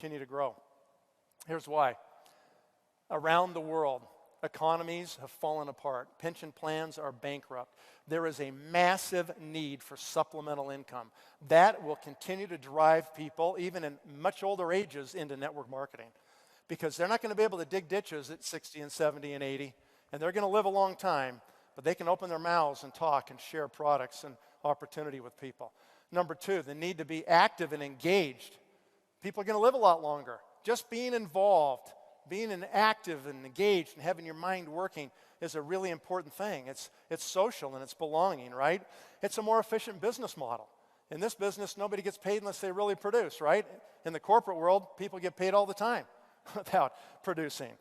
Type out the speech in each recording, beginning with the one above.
continue to grow. Here's why. Around the world, economies have fallen apart. Pension plans are bankrupt. There is a massive need for supplemental income. That will continue to drive people, even in much older ages, into network marketing. Because they're not going to be able to dig ditches at 60 and 70 and 80, and they're going to live a long time, but they can open their mouths and talk and share products and opportunity with people. Number two, the need to be active and engaged. People are going to live a lot longer. Just being involved, being active and engaged and having your mind working is a really important thing. It's social and it's belonging, right? It's a more efficient business model. In this business, nobody gets paid unless they really produce, right? In the corporate world, people get paid all the time without producing.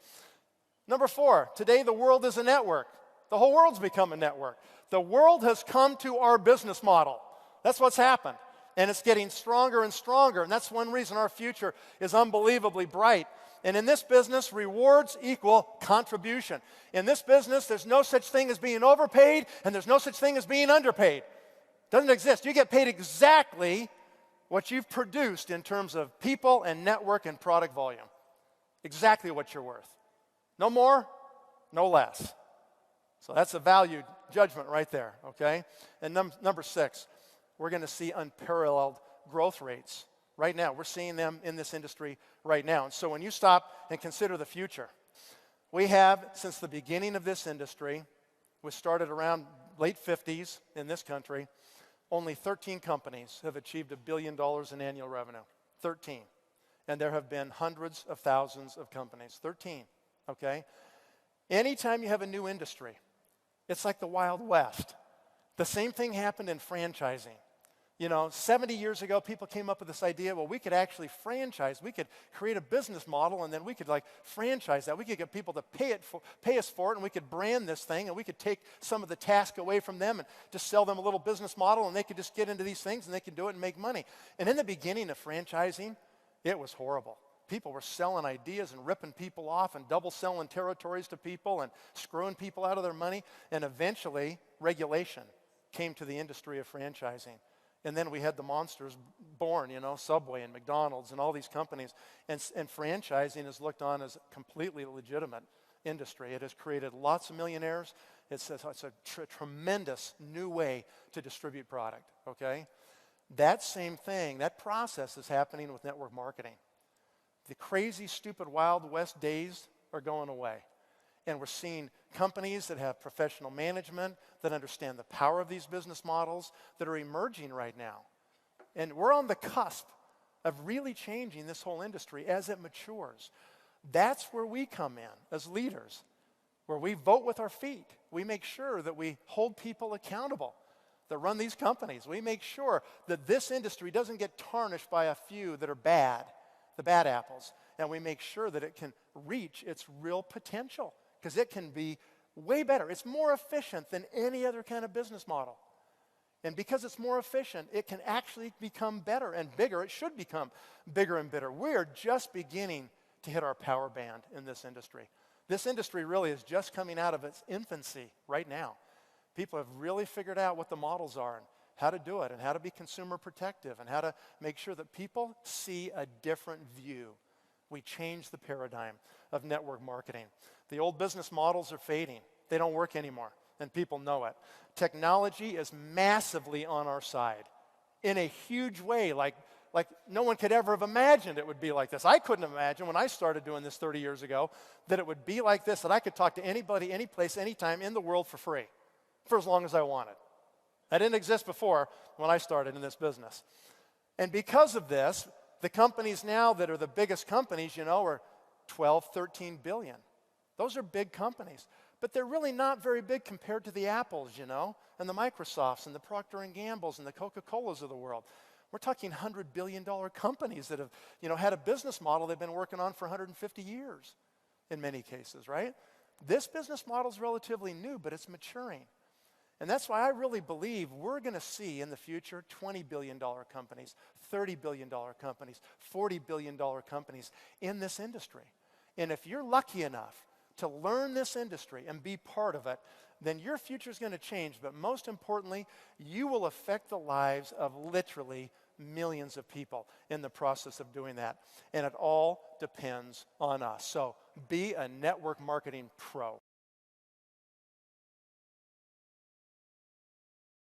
Number four, today the world is a network. The whole world's become a network. The world has come to our business model. That's what's happened. And it's getting stronger and stronger. And that's one reason our future is unbelievably bright. And in this business, rewards equal contribution. In this business, there's no such thing as being overpaid, and there's no such thing as being underpaid. Doesn't exist. You get paid exactly what you've produced in terms of people and network and product volume. Exactly what you're worth. No more, no less. So that's a valued judgment right there, okay? And number six, we're going to see unparalleled growth rates. Right now, we're seeing them in this industry right now. And so when you stop and consider the future, we have, since the beginning of this industry, we started around late 50s in this country, only 13 companies have achieved $1 billion in annual revenue. 13. And there have been hundreds of thousands of companies. 13, okay? Anytime you have a new industry, it's like the Wild West. The same thing happened in franchising. 70 years ago, people came up with this idea, well, we could actually franchise. We could create a business model, and then we could franchise that. We could get people to pay us for it, and we could brand this thing, and we could take some of the task away from them and just sell them a little business model, and they could just get into these things, and they could do it and make money. And in the beginning of franchising, it was horrible. People were selling ideas and ripping people off and double selling territories to people and screwing people out of their money. And eventually, regulation came to the industry of franchising. And then we had the monsters born, Subway and McDonald's and all these companies. And franchising is looked on as a completely legitimate industry. It has created lots of millionaires. It's a tremendous new way to distribute product, okay? That same thing, that process is happening with network marketing. The crazy, stupid, Wild West days are going away. And we're seeing companies that have professional management, that understand the power of these business models, that are emerging right now. And we're on the cusp of really changing this whole industry as it matures. That's where we come in as leaders, where we vote with our feet. We make sure that we hold people accountable that run these companies. We make sure that this industry doesn't get tarnished by a few that are bad, the bad apples. And we make sure that it can reach its real potential. Because it can be way better. It's more efficient than any other kind of business model. And because it's more efficient, it can actually become better and bigger. It should become bigger and better. We're just beginning to hit our power band in this industry. This industry really is just coming out of its infancy right now. People have really figured out what the models are and how to do it and how to be consumer protective and how to make sure that people see a different view. We change the paradigm of network marketing. The old business models are fading. They don't work anymore, and people know it. Technology is massively on our side in a huge way, like no one could ever have imagined it would be like this. I couldn't imagine when I started doing this 30 years ago that it would be like this, that I could talk to anybody, any place, anytime in the world for free, for as long as I wanted. That didn't exist before when I started in this business. And because of this, the companies now that are the biggest companies, are 12, 13 billion. Those are big companies. But they're really not very big compared to the Apples, and the Microsofts and the Procter & Gamble's and the Coca-Colas of the world. We're talking $100 billion companies that have, had a business model they've been working on for 150 years in many cases, right? This business model is relatively new, but it's maturing. And that's why I really believe we're going to see in the future $20 billion companies, $30 billion companies, $40 billion companies in this industry. And if you're lucky enough to learn this industry and be part of it, then your future is going to change. But most importantly, you will affect the lives of literally millions of people in the process of doing that. And it all depends on us. So be a network marketing pro.